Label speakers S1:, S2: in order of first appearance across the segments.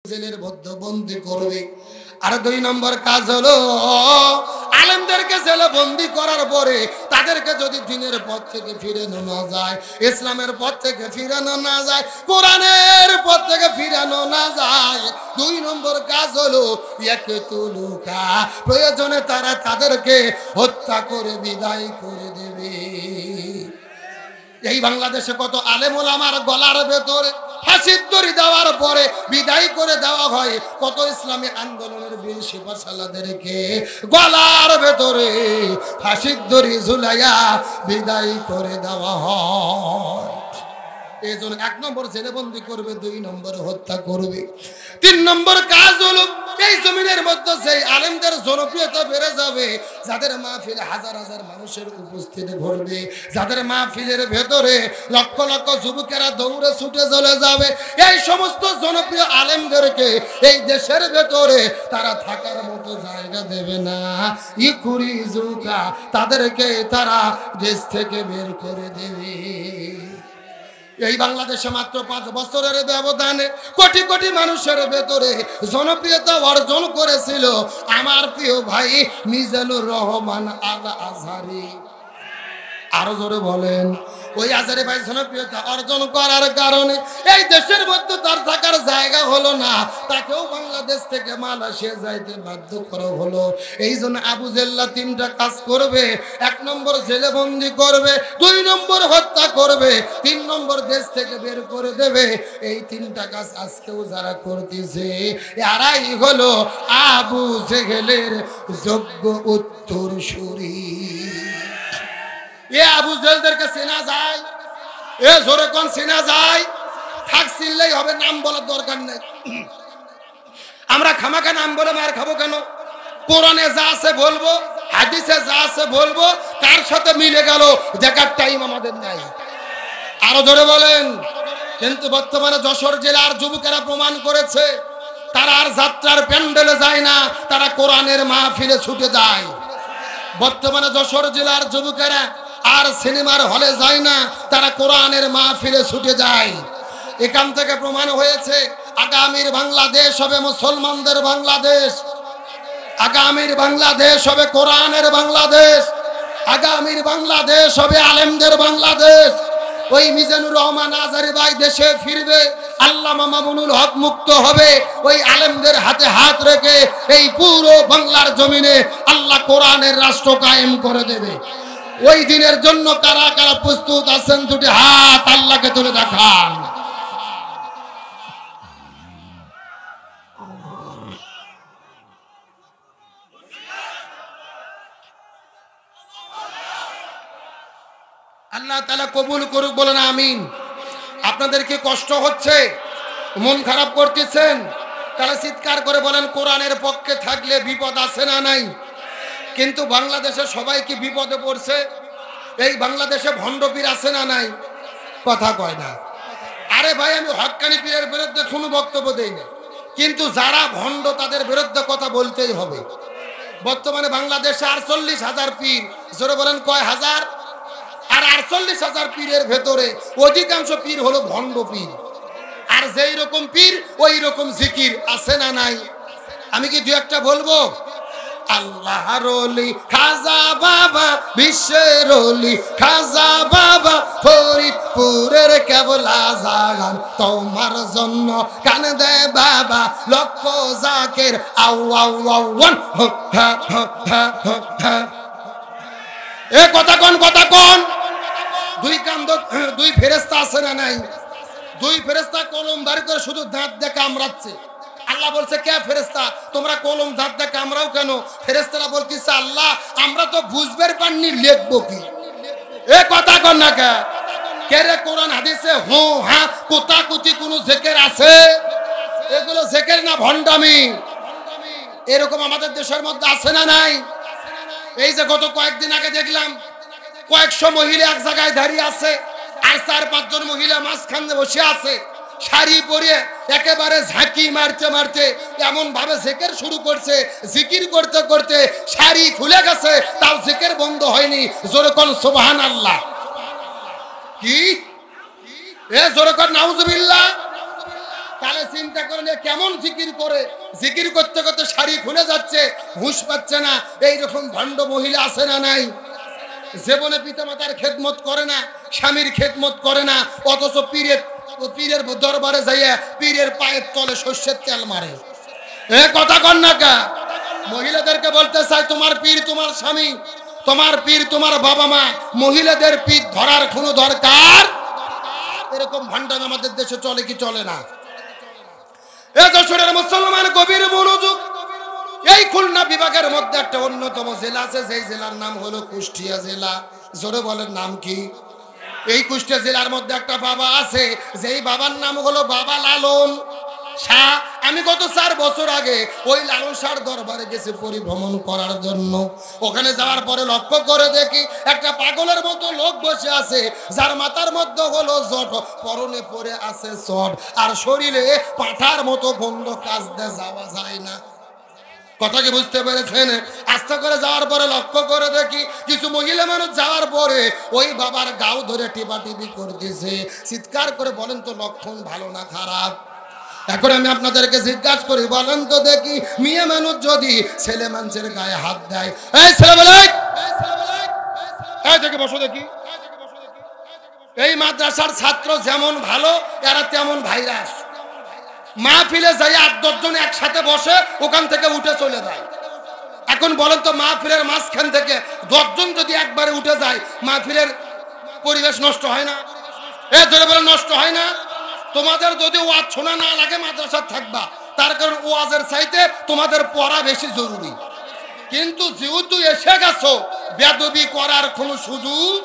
S1: জেলের মধ্যে বন্দি করবে। আর 2 নম্বর কাজ হলো আলেমদেরকে জেলে বন্দি করার পরে তাদেরকে যদি দ্বীনের পথ থেকে ফিরানো না যায়, ইসলামের পথ থেকে ফিরানো না যায়, কোরআনের পথ থেকে ফিরানো না যায়, 2 নম্বর কাজ হলো ইয়াকতুলুকা, প্রয়োজনে তারা তাদেরকে হত্যা করে বিদায় করে দেবে। এই বাংলাদেশে কত আলেম ওলামার গলার ভেতরে ফাঁসির দড়ি দেওয়ার পরে বিদায় করে দেওয়া হয়, কত ইসলামী আন্দোলনের বীর সিপাহসালাদেরকে গলার ভেতরে ফাঁসির দড়ি ঝুলাইয়া বিদায় করে দেওয়া হয়। এই জন্য 1 নম্বর জেলেবন্দি করবে, 2 নম্বর হত্যা করবে। 3 নম্বর কাজ হলো এই জমিনের মধ্যে সেই আলেমদের জনপ্রিয়তা বেড়ে যাবে, যাদের মাহফিলে হাজার হাজার মানুষের উপস্থিতি ঘটবে, যাদের মাহফিলের ভেতরে লক্ষ লক্ষ যুবকেরা দৌড়ে ছুটে চলে যাবে, এই সমস্ত জনপ্রিয় আলেমদেরকে এই দেশের ভেতরে তারা থাকার মতো জায়গা দেবে না। ইখরিজুকা, তাদেরকে তারা দেশ থেকে বের করে দেবে। এই বাংলাদেশে মাত্র 5 বছরের ব্যবধানে কোটি কোটি মানুষের ভেতরে জনপ্রিয়তা অর্জন করেছিল আমার প্রিয় ভাই মিজানুর রহমান আল আজহারি। আরো জোরে বলেন। ওই আজহারি ভাই জনপ্রিয়তা অর্জন করার কারণে এই দেশের মধ্যে তার থাকার জায়গা হলো না, তাকেও বাংলাদেশ থেকে মালয়েশিয়া যাইতে বাধ্য করা হলো। এই জন্য আবু জেল্লা 3টা কাজ করবে। 1 নম্বর জেলে বন্দি করবে, 2 নম্বর হত্যা করবে, 3 নম্বর দেশ থেকে বের করে দেবে। এই 3টা কাজ আজকেও যারা করতেছে এরাই হলো আবু জেহেলের যোগ্য উত্তরসূরি। এ আবু জেহেলদেরকে চেনা যায়? এ জোরে কোন চেনা যায়? থাক চিনলেই হবে, নাম বলার দরকার নেই। আমরা খামাখা নাম বলে মার খাবো কেন? কোরআনে যা আছে বলবো, হাদিসে যা আছে বলবো, কার সাথে মিলে গেল দেখার টাইম আমাদের নাই। আরো জোরে বলেন। কিন্তু বর্তমানে যশোর জেলার যুবকেরা প্রমাণ করেছে তারা আর যাত্রার প্যান্ডেলে যায় না, তারা কোরআনের মাহফিলে ছুটে যায়। বর্তমানে যশোর জেলার যুবকেরা আর সিনেমার হলে যায় না, তারা কোরআনের মাহফিলে ছুটে যায়। এখান থেকে প্রমাণ হয়েছে আগামীর বাংলাদেশ হবে মুসলমানদের বাংলাদেশ, আগামীর বাংলাদেশ হবে কোরআনের বাংলাদেশ, আগামীর বাংলাদেশ হবে আলেমদের বাংলাদেশ। ওই মিজানুর রহমান আজহারি ভাই দেশে ফিরবে, আল্লামা মামুনুল হক মুক্ত হবে, ওই আলেমদের হাতে হাত রেখে এই পুরো বাংলার জমিনে আল্লাহ কোরআনের রাষ্ট্র কায়েম করে দেবে। ওই দিনের জন্য কারা কারা প্রস্তুত আছেন? 2টি হাত আল্লাহকে তুলে দেখান। আল্লাহ তাআলা কবুল করুক, বলেন আমিন। আপনাদের কি কষ্ট হচ্ছে? মন খারাপ করতেছেন? তাহলে চিৎকার করে বলেন কোরআনের পক্ষে থাকলে বিপদ আছে না নাই? কিন্তু বাংলাদেশে সবাই কি বিপদে পড়ছে? এই বাংলাদেশে ভণ্ড পীর আছে না নাই? কথা কয় না। আরে ভাই, আমি হক্কানি পীরের বিরুদ্ধে কোনো বক্তব্য দেই না, কিন্তু যারা ভণ্ড তাদের বিরুদ্ধে কথা বলতেই হবে। বর্তমানে বাংলাদেশে 48,000 পীর। জোরে বলেন কয় হাজার? আর 48,000 পীরের ভেতরে অধিকাংশ পীর হলো ভণ্ড পীর। আর যেই রকম পীর ওই রকম জিকির আছে না নাই? আমি কি 2-1টা বলবো? আল্লাহর ওলি খাজা বাবা, বিশ্বের ওলি খাজা বাবা, ফরিদপুরের কেবলা জাগান তোমার জন্য কান দে বাবা, লক্ষ জাকের আউ আউ আউন। এ কথা কোন, কথা কোন? 2 ফেরেশতা আছে না নাই? 2 ফেরেশতা কলম ধারি করে শুধু দাঁত দিয়ে কামড়াচ্ছে। আল্লাহ বলছে কে ফেরেশতা, তোমরা কলম দাঁত দিয়ে কামড়াও কেন? ফেরেশতারা বলতেছে আল্লাহ আমরা তো বুঝবার পারিনি লিখবো কি। এ কথা কন না কে? কে রে কোরআন হাদিসে হু হা কুতাকুতি কোন জিকির আছে? এগুলো জিকির না ভণ্ডামি। এরকম আমাদের দেশের মধ্যে আছে না নাই? এই যে গত কয়েকদিন আগে দেখলাম কয়েকশো মহিলা এক জায়গায় দাঁড়িয়ে আছে, আর 4-5 জন মহিলা মাঝখানে বসে আছে, শাড়ি পরে একেবারে ঝাঁকি মারতে মারতে এমন ভাবে জিকির শুরু করছে, জিকির করতে করতে শাড়ি খুলে গেছে, তাও জিকির বন্ধ হয়নি। জোরে কোন সুবহানাল্লাহ। কি এ জোরে কোন নাউজুবিল্লাহ। তাহলে চিন্তা করেন কেমন জিকির করে, জিকির করতে করতে শাড়ি খুলে যাচ্ছে, হুঁশ পাচ্ছে না। এইরকম ভণ্ড মহিলা আছে না নাই? জীবনে পিতামাতার খেদমত করে না, স্বামীর খেদমত করে না, অথচ পীরের দরবারে যাইয়া পীরের পায়ের তলে সর্ষের তেল মারে। এ কথা কন না কা? মহিলাদেরকে বলতে চাই, তোমার পীর তোমার স্বামী, তোমার পীর তোমার বাবা মা, মহিলাদের পীর ধরার কোনো দরকার? এরকম ভান্ডামি আমাদের দেশে চলে কি চলে না? এ যশোরের মুসলমান গভীর মনোযোগ। এই খুলনা বিভাগের মধ্যে একটা অন্যতম জেলা আছে, যেই জেলার নাম হলো কুষ্টিয়া জেলা। জোরে বলেন নাম কি? এই কুষ্টিয়া জেলার মধ্যে একটা বাবা আছে, যেই বাবার নাম হলো বাবা লালন শাহ। আমি গত 4 বছর আগে ওই লালন শাহর দরবারে গেছি পরিভ্রমণ করার জন্য। ওখানে যাওয়ার পরে লক্ষ্য করে দেখি একটা পাগলের মতো লোক বসে আছে, যার মাথার মধ্যে হলো জট, পরনে পরে আছে চট, আর শরীরে পাঁঠার মতো বন্ধ, কাজ দিয়ে যাওয়া যায় না। কথা কি বুঝতে পেরেছেন? আস্তে করে যাওয়ার পরে লক্ষ্য করে দেখি কিছু মহিলা মানুষ যাওয়ার পরে ওই বাবার গাও ধরে টিপাটিপি করতেছে, চিৎকার করে। বলেন তো লক্ষণ ভালো না খারাপ? এখন আমি আপনাদেরকে জিজ্ঞাসা করি, বলেন তো দেখি, মেয়ে মানুষ যদি ছেলে মানুষের গায়ে হাত দেয়, এই ছেলে বলে এই দেখে বসো দেখি। এই মাদ্রাসার ছাত্র যেমন ভালো, এরা তেমন ভাইরাস। মাহফিলে যাই 8-10 জন একসাথে বসে, ওখান থেকে উঠে চলে যায়। এখন বলেন তো মাহফিলের মাঝখান থেকে 10 জন যদি একবারে উঠে যায়, মাহফিলের পরিবেশ নষ্ট হয় না? এ জোরে বলে নষ্ট হয় না? তোমাদের যদি ওয়াজ শোনা না লাগে মাদ্রাসা থাকবা, তার কারণ ওয়াজের চাইতে তোমাদের পড়া বেশি জরুরি। কিন্তু যেহেতু এসে গেছো, বেয়াদবি করার কোনো সুযোগ।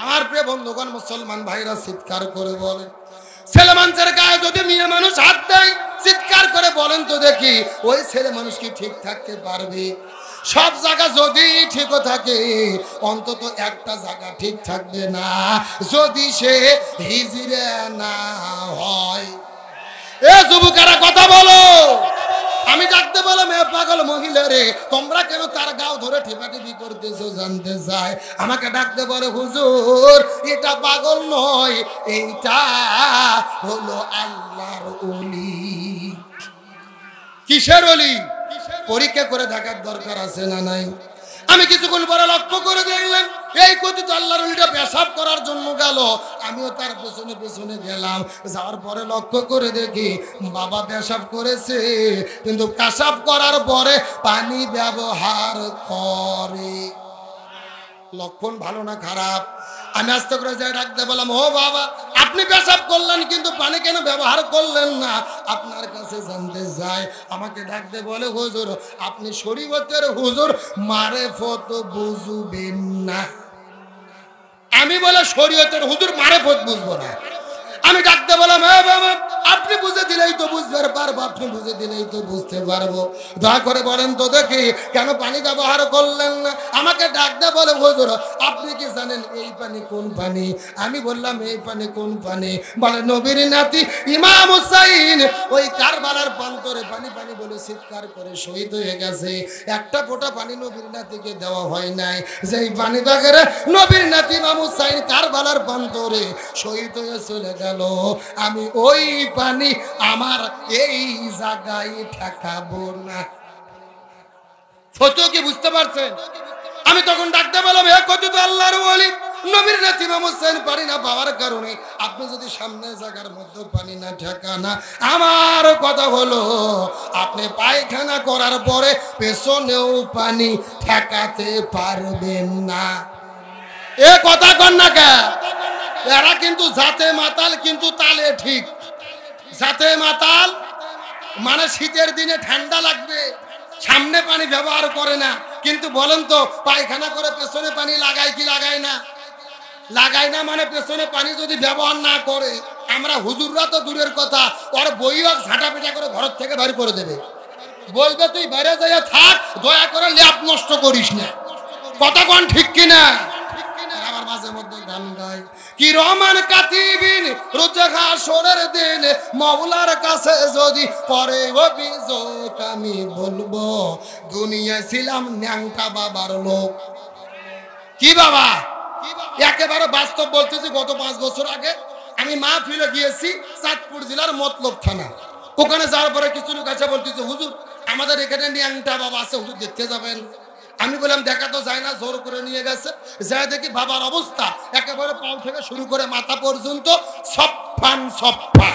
S1: আমার প্রিয় বন্ধুগণ মুসলমান ভাইরা চিৎকার করে বলে, ছেলে মানুষের গায়ে যদি মেয়ে মানুষ হাত দেয়, চিৎকার করে বলেন তো দেখি, ওই ছেলে মানুষ কি ঠিক থাকতে পারবে? সব জায়গা যদি ঠিকও থাকে, অন্তত একটা জায়গা ঠিক থাকবে না, যদি সে হিজড়ে না হয়। এ যুবকেরা কথা বলো। আমি ডাকতে বললাম, এ পাগল মহিলা রে, তোমরা কেন তার গাও ধরে টিপাটিপি করতেছো জানতে চাই। আমাকে ডাকতে বলে, হুজুর এটা পাগল নয়, এইটা হলো আল্লাহর ওলি। কিসের ওলি? পরীক্ষা করে দেখার দরকার আছে না নাই? আমি কিছুক্ষণ পরে লক্ষ্য করে দেখলাম এই কথিত আল্লাহর ওলিটা পেশাব করার জন্য গেল, আমিও তার পেছনে পেছনে গেলাম। যাওয়ার পরে লক্ষ্য করে দেখি বাবা পেশাব করেছে, কিন্তু পেশাব করার পরে পানি ব্যবহার করে। লক্ষণ ভালো না খারাপ? আমি আস্তে করে যাই ডাকতে বললাম, ও বাবা আপনি পেশাব করলেন কিন্তু পানি কেন ব্যবহার করলেন না, আপনার কাছে জানতে যাই। আমাকে ডাকতে বলে, হুজুর আপনি শরীয়তের হুজুর, মারেফত বুঝবেন না। আমি বলে শরীয়তের হুজুর, মারেফত বুঝবো না। আমি ডাকতে বললাম, হ্যাঁ বাবা আপনি বুঝে দিলেই তো বুঝতে পারবো, আপনি বুঝে দিলেই তো বুঝতে পারবো। দয়া করে বলেন তো দেখি কেন পানি ব্যবহার করলেন না? আমাকে ডাকতে বলে, হুজুর আপনি কি জানেন এই পানি কোন পানি? আমি বললাম এই পানি কোন পানি? বলে নবীর নাতি ইমাম হুসাইন ওই কারবালার প্রান্তরে পানি পানি বলে চিৎকার করে শহীদ হয়ে গেছে। একটা ফোঁটা পানি নবীর নাতিকে দেওয়া হয় নাই। যেই পানি বাগেরে নবীর নাতি ইমাম হুসাইন কারবালার প্রান্তরে শহীদ হয়ে চলে গেল, আমি ওই পানি আমার এই জায়গায় ঠেকাবো না। সত্য কি বুঝতে পারছেন? আমি তখন ডাকতে বললাম, হে কথিত আল্লাহর ওলি, নবীর নাতি ইমাম হুসাইন পানি না পাওয়ার কারণে আপনি যদি সামনের জায়গার মধ্যে পানি না ঠেকানা, আমার কথা হলো আপনি পায়খানা করার পরে পেছনেও পানি ঠেকাতে পারবেন না। এ কথা কন না কে? এরা কিন্তু জাতে মাতাল, কিন্তু তালে ঠিক। জাতে মাতাল মানে শীতের দিনে ঠান্ডা লাগবে, সামনে পানি ব্যবহার করে না, কিন্তু বলেন তো পায়খানা করে পেছনে পানি লাগায় কি লাগায় না? লাগায় না। মানে পেছনে পানি যদি ব্যবহার না করে, আমরা হুজুররা তো দূরের কথা, ওর বইও ঝাঁটা পিটা করে ঘর থেকে বাইরে করে দেবে, বলবে তুই বাইরে যাইয়া থাক, দয়া করে ল্যাপ নষ্ট করিস না। কথা কোন ঠিক কিনা? আমার মাঝে মধ্যে গান গায়, কি রহমান কাতিবিন রুজা সরের দিন মাওলার কাছে যদি পরে অভিযোগ আমি বলবো দুনিয়ায় ছিলাম ন্যাংটা বাবার লোক। কি বাবা? একেবারে বাস্তব বলতেছি। গত 5 বছর আগে আমি মাহফিলে গিয়েছি চাঁদপুর জেলার মতলব থানা। ওখানে যাওয়ার পরে কিছু লোক আছে বলতেছে, হুজুর আমাদের এখানে ন্যাংটা বাবা আছে, হুজুর দেখতে যাবেন? আমি বললাম দেখা তো যায় না, জোর করে নিয়ে গেছে। যা দেখি বাবার অবস্থা একেবারে পাও থেকে শুরু করে মাথা পর্যন্ত সফান সফা।